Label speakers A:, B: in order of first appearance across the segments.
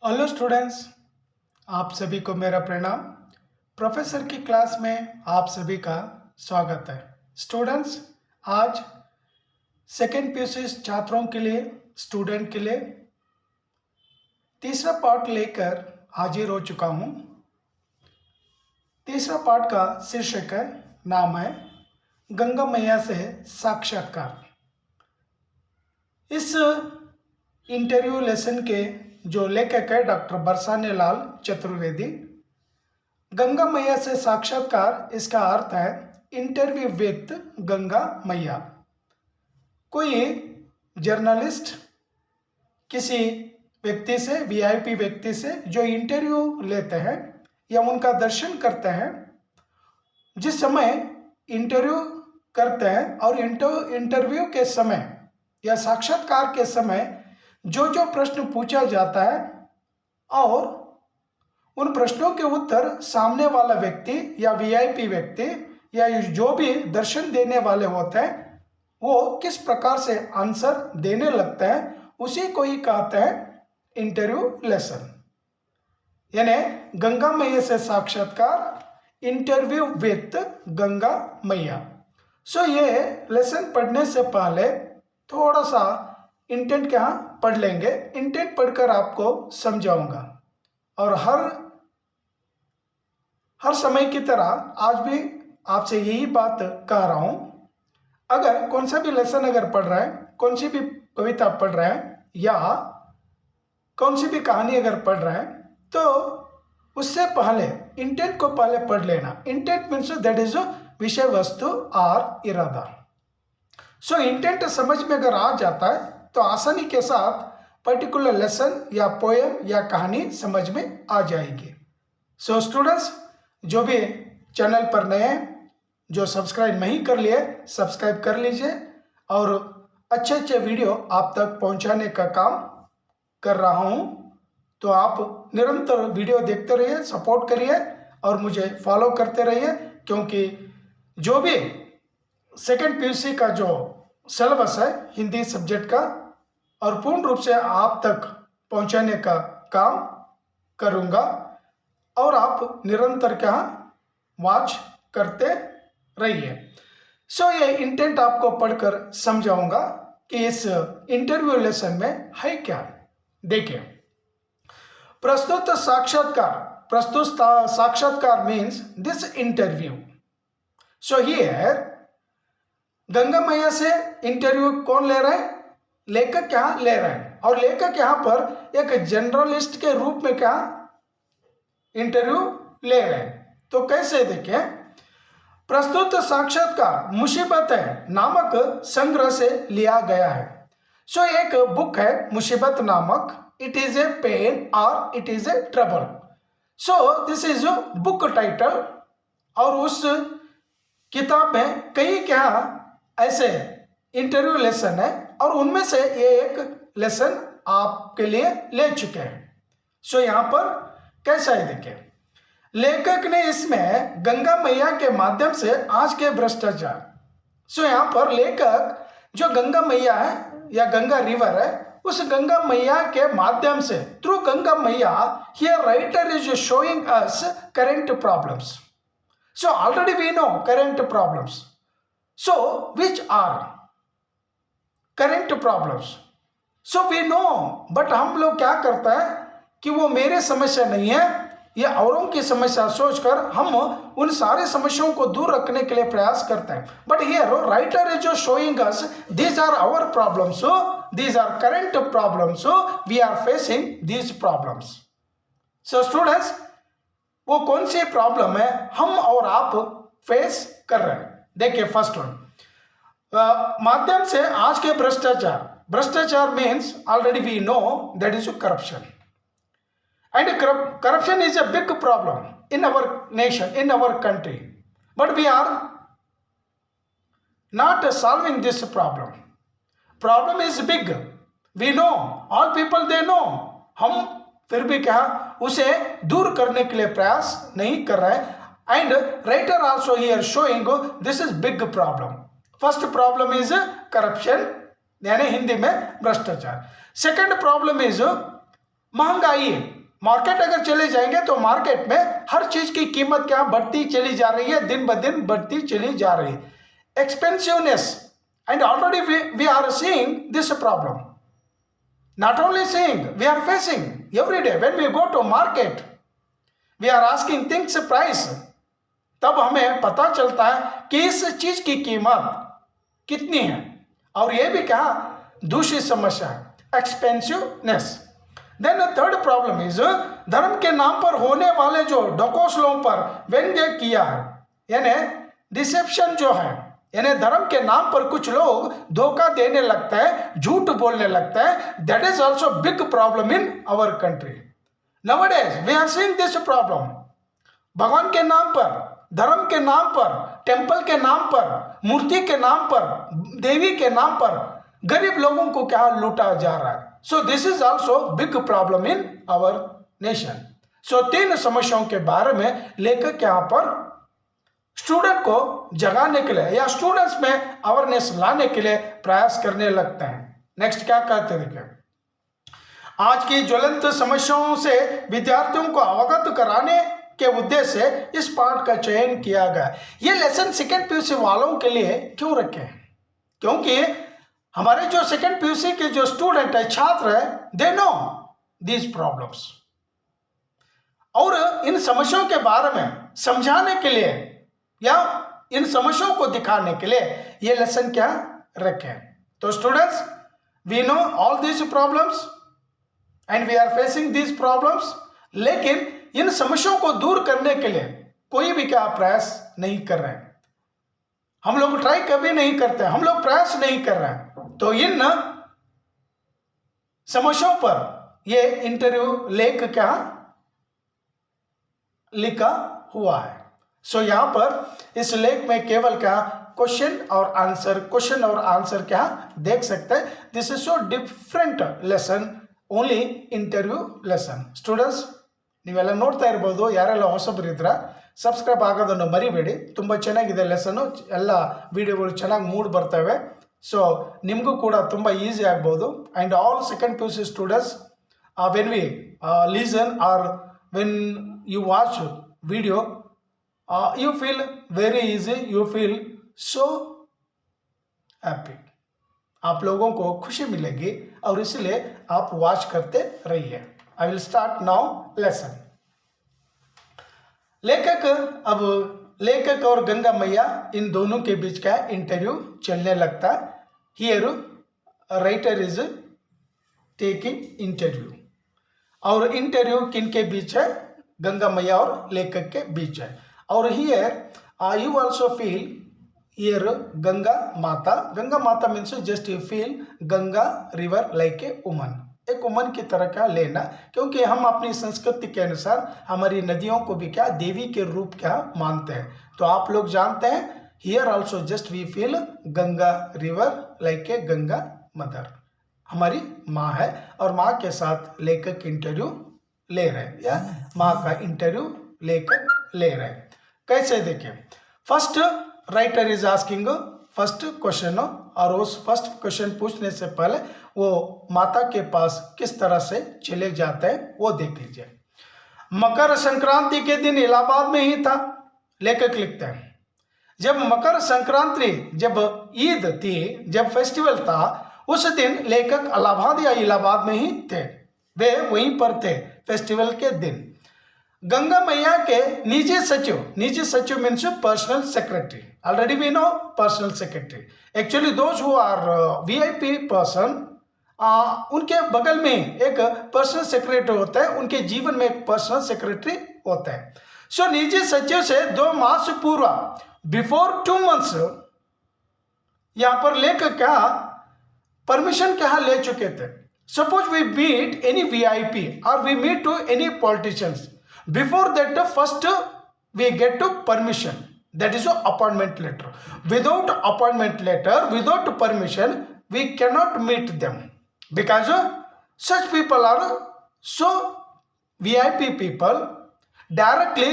A: Hello students, आप सभी को मेरा प्रणाम। प्रोफेसर की क्लास में आप सभी का स्वागत है। स्टूडेंट्स, आज सेकेंड पीयूसी छात्रों के लिए, स्टूडेंट के लिए तीसरा पार्ट लेकर हाजिर हो चुका हूँ। तीसरा पार्ट का शीर्षक है, नाम है गंगा मैया से साक्षात्कार। इस इंटरव्यू लेसन के जो लेखक है डॉक्टर बरसाने लाल चतुर्वेदी। गंगा मैया से साक्षात्कार, इसका अर्थ है इंटरव्यू विद गंगा मैया। कोई जर्नलिस्ट किसी व्यक्ति से, वीआईपी व्यक्ति से जो इंटरव्यू लेते हैं या उनका दर्शन करते हैं, जिस समय इंटरव्यू करते हैं और इंटरव्यू के समय या साक्षात्कार के समय जो जो प्रश्न पूछा जाता है और उन प्रश्नों के उत्तर सामने वाला व्यक्ति या वीआईपी व्यक्ति या जो भी दर्शन देने वाले होते हैं वो किस प्रकार से आंसर देने लगते हैं, उसी को ही कहते हैं इंटरव्यू लेसन। यानी गंगा मैया से साक्षात्कार, इंटरव्यू विद गंगा मैया। सो ये लेसन पढ़ने से पहले थोड़ा सा इंटेंट क्या पढ़ लेंगे। इंटेंट पढ़कर आपको समझाऊंगा और हर समय की तरह आज भी आपसे यही बात कह रहा हूं। अगर कौन सा भी लेसन अगर पढ़ रहे हैं, कौन सी भी कविता पढ़ रहे हैं या कौन सी भी कहानी अगर पढ़ रहे हैं, तो उससे पहले इंटेंट को पहले पढ़ लेना। इंटेंट मीन्स दैट इज विषय वस्तु और इरादा। सो इंटेंट समझ में अगर आ जाता है तो आसानी के साथ पर्टिकुलर लेसन या पोएम या कहानी समझ में आ जाएगी। सो स्टूडेंट्स, जो भी चैनल पर नए हैं, जो सब्सक्राइब नहीं कर लिए, सब्सक्राइब कर लीजिए और अच्छे अच्छे वीडियो आप तक पहुंचाने का काम कर रहा हूं। तो आप निरंतर वीडियो देखते रहिए, सपोर्ट करिए और मुझे फॉलो करते रहिए, क्योंकि जो भी सेकेंड पीयूसी का जो सिलेबस है हिंदी सब्जेक्ट का, और पूर्ण रूप से आप तक पहुंचाने का काम करूंगा और आप निरंतर क्या वॉच करते रहिए। सो ये इंटेंट आपको पढ़कर समझाऊंगा कि इस इंटरव्यू लेसन में है क्या। देखिए, प्रस्तुत साक्षात्कार means this interview. So here Ganga मैया से इंटरव्यू कौन ले रहा है? लेखक यहाँ ले रहे हैं, और लेखक यहाँ पर एक जर्नलिस्ट के रूप में क्या इंटरव्यू ले रहे हैं। तो कैसे देखिए, प्रस्तुत साक्षात्कार मुसीबत है नामक संग्रह से लिया गया है। सो एक बुक है मुसीबत नामक, इट इज ए पेन और it is a trouble. So this is book title, और उस किताब में कई क्या ऐसे इंटरव्यू लेसन है और उनमें से ये एक लेसन आपके लिए ले चुके हैं। सो यहाँ पर कैसा है देखिए, लेखक ने इसमें गंगा मैया के माध्यम से आज के भ्रष्टाचार। सो यहाँ पर लेखक जो गंगा मैया है या गंगा रिवर है, उस गंगा मैया के माध्यम से, through Ganga Maiya, here writer is showing us current problems. So already we know current problems. So, which are current problems? So we know, but हम लोग क्या करते हैं कि वो मेरे समस्या नहीं है, ये औरों की समस्या सोचकर हम उन सारे समस्याओं को दूर रखने के लिए प्रयास करते हैं। But here writer is just showing us these are our problems, so these are current problems, so we are facing these problems. So students, वो कौन सी प्रॉब्लम है हम और आप फेस कर रहे हैं? देखिए, फर्स्ट वन, माध्यम से आज के भ्रष्टाचार। भ्रष्टाचार means already we know that is corruption, and corruption is a big problem in our nation, in our country, but we are not solving this problem. Problem is big, we know, all people they know, हम फिर भी क्या उसे दूर करने के लिए प्रयास नहीं कर रहे हैं। And writer also here showing this is big problem. First problem is corruption, यानी हिंदी में भ्रष्टाचार। Second problem is महंगाई है, मार्केट अगर चले जाएंगे तो मार्केट में हर चीज की कीमत क्या बढ़ती चली जा रही है, दिन ब दिन बढ़ती चली जा रही है. Expensiveness, and already we are seeing this problem. Not only seeing, we are facing every day when we go to market, we are asking things price. तब हमें पता चलता है कि इस चीज की कीमत कितनी है. और ये भी क्या दूसरी समस्या है, एक्सपेंसिवनेस. देन थर्ड प्रॉब्लम इज धर्म के नाम पर होने वाले जो ढकोसलों पर व्यंग्य किया है, यानी डिसेप्शन जो है, यानी धर्म के नाम पर कुछ लोग धोखा देने लगते हैं, झूठ बोलने लगते हैं. That is also big problem in our country. Nowadays we are seeing this problem. भगवान के नाम पर, धर्म के नाम पर, टेम्पल के नाम पर, मूर्ति के नाम पर, देवी के नाम पर गरीब लोगों को क्या लूटा जा रहा है. So this is also big problem in our nation. So तीन समस्याओं के बारे में लेखक यहाँ पर स्टूडेंट को जगाने के लिए या स्टूडेंट्स में अवेयरनेस लाने के लिए प्रयास करने लगते हैं. नेक्स्ट क्या कहते हैं देखिए, आज की ज्वलंत समस्याओं से विद्यार्थियों को अवगत कराने के उद्देश्य से इस पाठ का चयन किया गया. ये लेसन सेकेंड पीयूसी वालों के लिए क्यों रखे? क्योंकि हमारे जो सेकेंड पीयूसी के जो स्टूडेंट है, छात्र है, दे नो दीज प्रॉब्लम्स. और इन समस्याओं के बारे में समझाने के लिए या इन समस्याओं को दिखाने के लिए ये लेसन क्या रखे. तो students, we know all these problems and we are facing these problems. लेकिन इन समस्याओं को दूर करने के लिए कोई भी क्या प्रयास नहीं कर रहे हैं. हम लोग ट्राई कभी नहीं करते, हम लोग प्रयास नहीं कर रहे हैं. तो इन समस्याओं पर ये इंटरव्यू लेख क्या लिखा हुआ है. सो यहां पर इस लेख में केवल क्या क्वेश्चन और आंसर क्या देख सकते हैं. This is so different lesson, only interview lesson. Students, ನೀವೆಲ್ಲ ನೋಡ್ತಾ ಇರ್ಬೋದು, ಯಾರೆಲ್ಲ ಹೊಸಬರಿದ್ರ ಸಬ್ಸ್ಕ್ರೈಬ್ ಆಗೋದನ್ನು ಮರಿಬೇಡಿ. ತುಂಬ ಚೆನ್ನಾಗಿದೆ ಲೆಸನ್ನು, ಎಲ್ಲ ವಿಡಿಯೋಗಳು ಚೆನ್ನಾಗಿ ಮೂಡ್ ಬರ್ತವೆ. ಸೊ ನಿಮಗೂ ಕೂಡ ತುಂಬ ಈಸಿ ಆಗ್ಬೋದು. And all second P U C students, when we listen or when you watch video, you feel very easy, you feel so happy. आप लोगों को खुशी मिलेगी और इसलिए आप वॉच करते रहिए. I will start now lesson. लेखक और गंगा मैया इन दोनों के बीच का इंटरव्यू चलने लगता है. Here writer is taking interview. और इंटरव्यू किन के बीच है? गंगा मैया और लेखक के बीच है. और here you also feel here Ganga Mata means just you feel Ganga river like a woman. एक वुमन की तरह क्या लेना, क्योंकि हम अपनी संस्कृति के अनुसार हमारी नदियों को भी क्या देवी के रूप क्या मानते हैं. तो आप लोग जानते हैं, here also just we feel Ganga river like a Ganga mother. हमारी माँ है और माँ के साथ लेखक इंटरव्यू ले रहे हैं या माँ का इंटरव्यू लेखक ले रहे हैं. कैसे देखिए, first writer is asking first question, और उस फर्स्ट क्वेश्चन पूछने से पहले वो माता के पास किस तरह से चले जाते हैं वो देख लीजिए. मकर संक्रांति के दिन इलाहाबाद में ही था. लेखक लिखते हैं, जब मकर संक्रांति, जब ईद थी, जब फेस्टिवल था, उस दिन लेखक इलाहाबाद या इलाहाबाद में ही थे. वे वहीं पर थे फेस्टिवल के दिन. गंगा मैया के निजी सचिव means personal secretary. Already we know personal secretary. Actually those who are VIP person, उनके बगल में एक पर्सनल सेक्रेटरी होता है, उनके जीवन में एक पर्सनल सेक्रेटरी होता है. सो निजी सचिव से 2 मास पूर्व, बिफोर 2 months, यहाँ पर लेकर क्या परमिशन क्या ले चुके थे. Suppose we meet any VIP और we meet to any politicians. Before that, first we get to permission. That is a appointment letter. Without appointment letter, without permission, we cannot meet them, because such people are so VIP people. Directly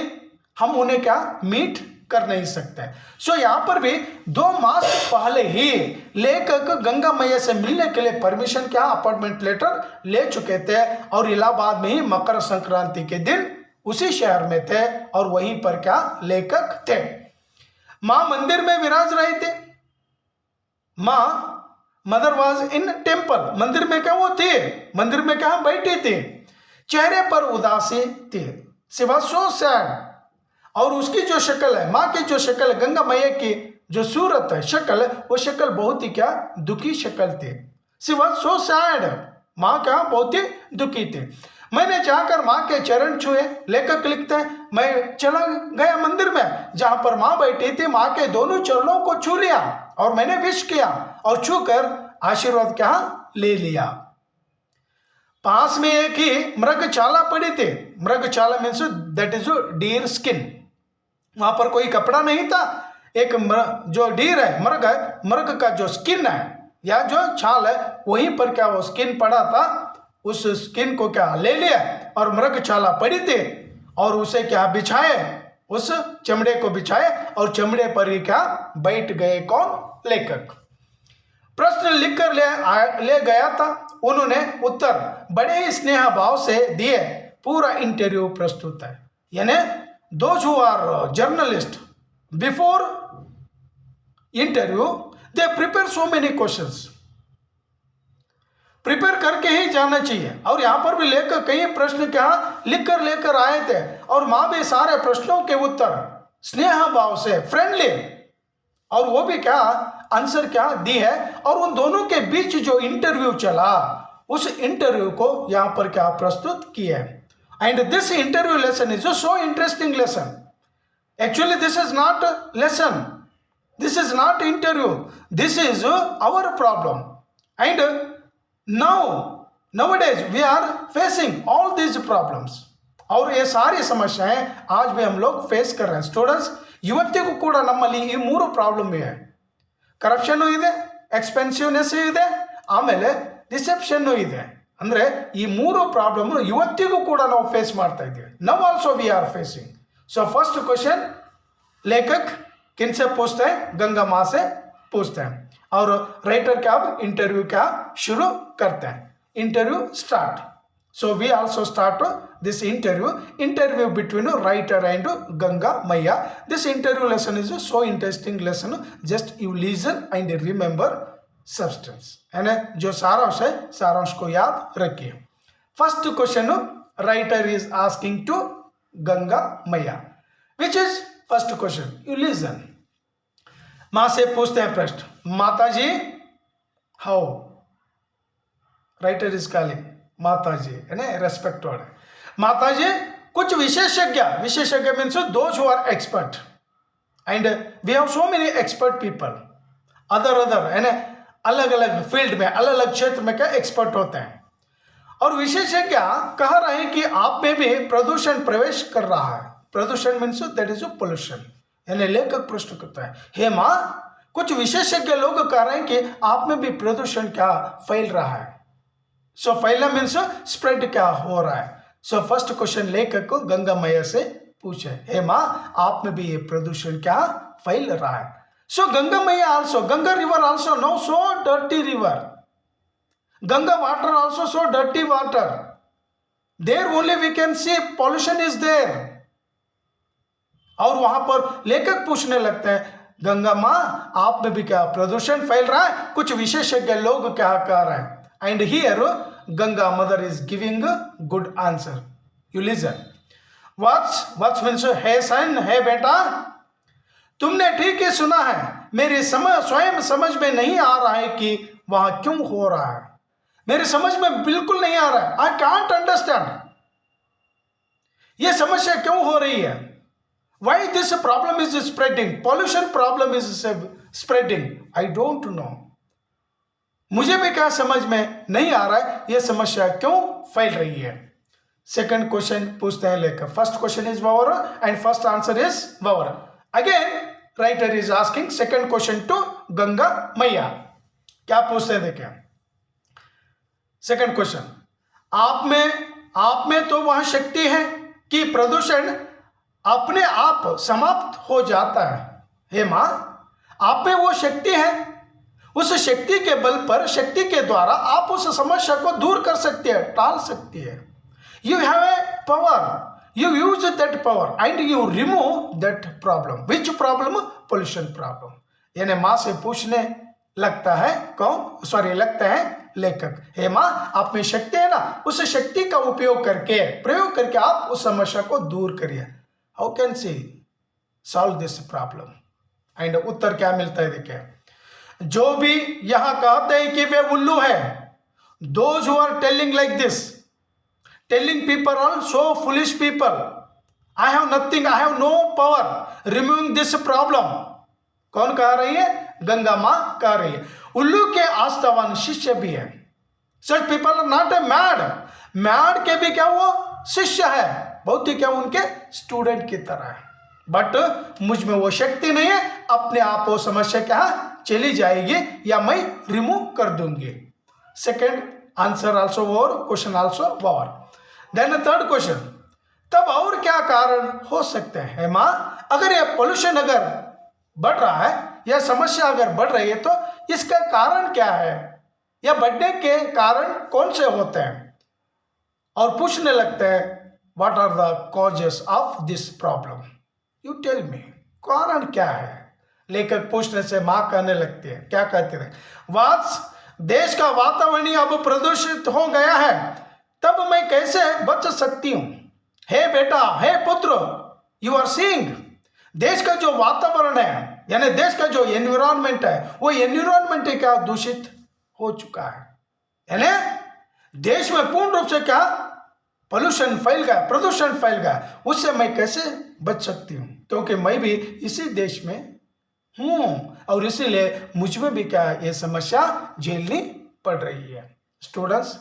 A: हम उन्हें क्या meet कर नहीं सकते। सो यहाँ पर भी 2 मास पहले ही लेखक गंगा मैया से मिलने के लिए परमिशन क्या अपॉइंटमेंट लेटर ले चुके थे और इलाहाबाद में ही मकर संक्रांति के दिन उसी शहर में थे और वहीं पर क्या लेखक थे। मां मंदिर में विराज रहे थे। मां मदर वॉज इन टेम्पल, मंदिर में क्या वो थे, मंदिर में क्या बैठी थी। चेहरे पर उदासी थी, शी वाज सो सैड। और उसकी जो शक्ल है, माँ की जो शक्ल है, गंगा मैया की जो सूरत है, शक्ल, वो शक्ल बहुत ही क्या दुखी शक्ल थी। शी वाज सो सैड, माँ क्या बहुत ही दुखी थी। मैंने जाकर माँ के चरण छुए, लेखक लिखते हैं, मैं चला गया मंदिर में जहां पर माँ बैठी थी, माँ के दोनों चरणों को छू लिया और मैंने विश किया और छूकर आशीर्वाद क्या ले लिया। पास में एक ही मृगशाला पड़ी थी। मृगशाला means that is deer skin. वहां पर कोई कपड़ा नहीं था। एक जो डीर है, मृग का जो स्किन है या जो छाल है, वहीं पर क्या वो स्किन पड़ा था। उस स्किन को क्या ले लिया और मृगशाला पड़ी थी और उसे क्या बिछाए, उस चमड़े को बिछाए और चमड़े पर ही क्या बैठ गए कौन, लेखक। प्रश्न लिखकर ले गया था, उन्होंने उत्तर बड़े ही स्नेह भाव से दिए। पूरा इंटरव्यू प्रस्तुत है। यानी those who are journalists before interview they prepare so many questions, prepare करके ही जाना चाहिए। और यहाँ पर भी लेकर कई प्रश्न क्या लिख कर लेकर आए थे और माँ भी सारे प्रश्नों के उत्तर स्नेह भाव से फ्रेंडली, और वो भी क्या आंसर क्या दी है। और उन दोनों के बीच जो इंटरव्यू चला, उस इंटरव्यू को यहाँ पर क्या प्रस्तुत किया है। And this interview lesson is a so interesting lesson. Actually, this is not a lesson. This is not interview. This is our problem. And nowadays we are facing all these problems. और ये सारी समस्याएं आज भी हम लोग face कर रहे हैं। स्टूडेंट्स, ಇವತ್ತಿಗೂ ಕೂಡ ನಮ್ಮಲ್ಲಿ ಈ 3 ಪ್ರಾಬ್ಲಮ್ ಇದೆ. ಕರಪ್ಷನ್ ಇದೆ, ಎಕ್ಸ್ಪೆನ್ಸಿವ್ನೆಸ್ ಇದೆ, ಆಮೇಲೆ ಡಿಸೆಪ್ಷನ್ ಇದೆ. ಅಂದ್ರೆ ಈ 3 ಪ್ರಾಬ್ಲಮ್ ಇವತ್ತಿಗೂ ಕೂಡ ನಾವು ಫೇಸ್ ಮಾಡ್ತಾ ಇದ್ದೀವಿ. Now also we are facing. So first question लेखक किन से पूछते हैं, गंगा माँ से पूछते हैं। और राइटर क्या अब इंटरव्यू क्या शुरू करते हैं। Interview start. So we also start this interview between writer and Ganga Maiya. This interview lesson is so interesting lesson, just you listen and remember substance, यानी जो सारांश है सारांश को याद रखिए। First question writer is asking to Ganga Maiya, which is first question, you listen. माँ से पूछते हैं प्रश्न, Mata ji how, writer is calling Mata ji, यानी रेस्पेक्ट वर्ड। माता जी कुछ विशेषज्ञ means those who are expert, and we have so many expert people, other यानी अलग अलग फील्ड में, अलग अलग क्षेत्र में क्या एक्सपर्ट होते हैं। और विशेषज्ञ कह रहे हैं कि आप में भी प्रदूषण प्रवेश कर रहा है। प्रदूषण मीन्स दैट इज पोल्यूशन, यानी लेखक प्रश्न करता है, हे माँ कुछ विशेषज्ञ लोग कह रहे हैं कि आप में भी प्रदूषण क्या फैल रहा है। सो फैला मीन्स स्प्रेड क्या हो रहा है। सो फर्स्ट क्वेश्चन लेखक को गंगा मैया से पूछे, हे माँ आप में भी ये प्रदूषण क्या फैल रहा है। So Ganga Maya also, Ganga river also now so dirty river. Ganga water also so dirty water. There only we can see pollution is there. और वहां पर लेखक पूछने लगते हैं, गंगा माँ आप में भी क्या प्रदूषण फैल रहा है, कुछ विशेषज्ञ लोग क्या कह रहे हैं। And here Ganga mother is giving good answer, you listen. What's means hey son, हे बेटा तुमने ठीक ही सुना है, मेरी स्वयं समझ में नहीं आ रहा है कि वहां क्यों हो रहा है। मेरी समझ में बिल्कुल नहीं आ रहा है, आई कांट अंडरस्टैंड, ये समस्या क्यों हो रही है। Why this problem is spreading, pollution problem is spreading, I don't know, मुझे भी क्या समझ में नहीं आ रहा है, यह समस्या क्यों फैल रही है। सेकंड क्वेश्चन पूछते हैं लेकर, फर्स्ट क्वेश्चन इज वावर एंड फर्स्ट आंसर इज वावर। Again writer is asking second question to Ganga Maiya, क्या पूछते हैं देखिए। सेकंड क्वेश्चन, आप में तो वह शक्ति है कि प्रदूषण अपने आप समाप्त हो जाता है। हे माँ, आप में वो शक्ति है, उस शक्ति के बल पर, शक्ति के द्वारा आप उस समस्या को दूर कर सकते हैं, टाल सकती है। You have a power, you use that power and you remove that problem. Which problem? Pollution problem. यानी माँ से पूछने लगता है कौन, सॉरी लगता है लेखक, हे माँ, आप में शक्ति है ना, उस शक्ति का उपयोग करके, प्रयोग करके आप उस समस्या को दूर करिए। How can see solve this problem? And उत्तर क्या मिलता है देखिए, जो भी यहां कहते हैं कि वे उल्लू है, those who are telling like this, telling people are so foolish people, I have nothing, I have no power removing this problem. कौन कह रही है? गंगा माँ कह रही है। उल्लू के आस्थावान शिष्य भी है। Such people are not a mad, mad के भी क्या वो शिष्य है, बहुत ही क्या उनके स्टूडेंट की तरह है। बट मुझ में वो शक्ति नहीं है, अपने आप वो समस्या क्या चली जाएगी या मैं रिमूव कर दूंगी। Second answer also war, question also war. Then third question, तब और क्या कारण हो सकते हैं माँ? अगर ये पोल्यूशन अगर बढ़ रहा है या समस्या अगर बढ़ रही है तो इसका कारण क्या है, या बढ़ने के कारण कौन से होते हैं? और पूछने लगते हैं what are the causes of this problem, you tell me, कारण क्या है? लेखक पूछने से माँ कहने लगती है, क्या कहते हैं, वाट्स, देश का वातावरण अब प्रदूषित हो गया है, तब मैं कैसे बच सकती हूं? हे बेटा, हे पुत्र, यू आर सीइंग, देश का जो वातावरण है, यानी देश का जो एनवायरमेंट है, वो एनवायरमेंट क्या दूषित हो चुका है, यानी देश में पूर्ण रूप से क्या पोल्यूशन फैल गया, प्रदूषण फैल गया, उससे मैं कैसे बच सकती हूँ? क्योंकि मैं भी इसी देश में हूँ और इसीलिए मुझ में भी क्या ये समस्या झेलनी पड़ रही है। स्टूडेंट्स,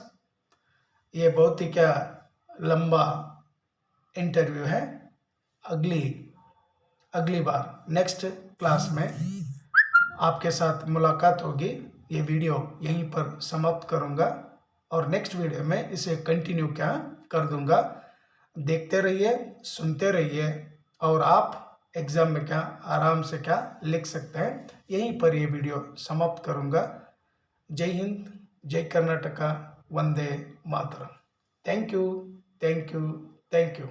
A: ये बहुत ही क्या लंबा इंटरव्यू है। अगली बार नेक्स्ट क्लास में आपके साथ मुलाकात होगी। ये वीडियो यहीं पर समाप्त करूंगा और नेक्स्ट वीडियो में इसे कंटिन्यू क्या कर दूंगा। देखते रहिए, सुनते रहिए और आप एग्जाम में क्या आराम से क्या लिख सकते हैं। यहीं पर ये वीडियो समाप्त करूंगा। जय हिंद, जय कर्नाटका, वंदे मातरम। Thank you, thank you, thank you.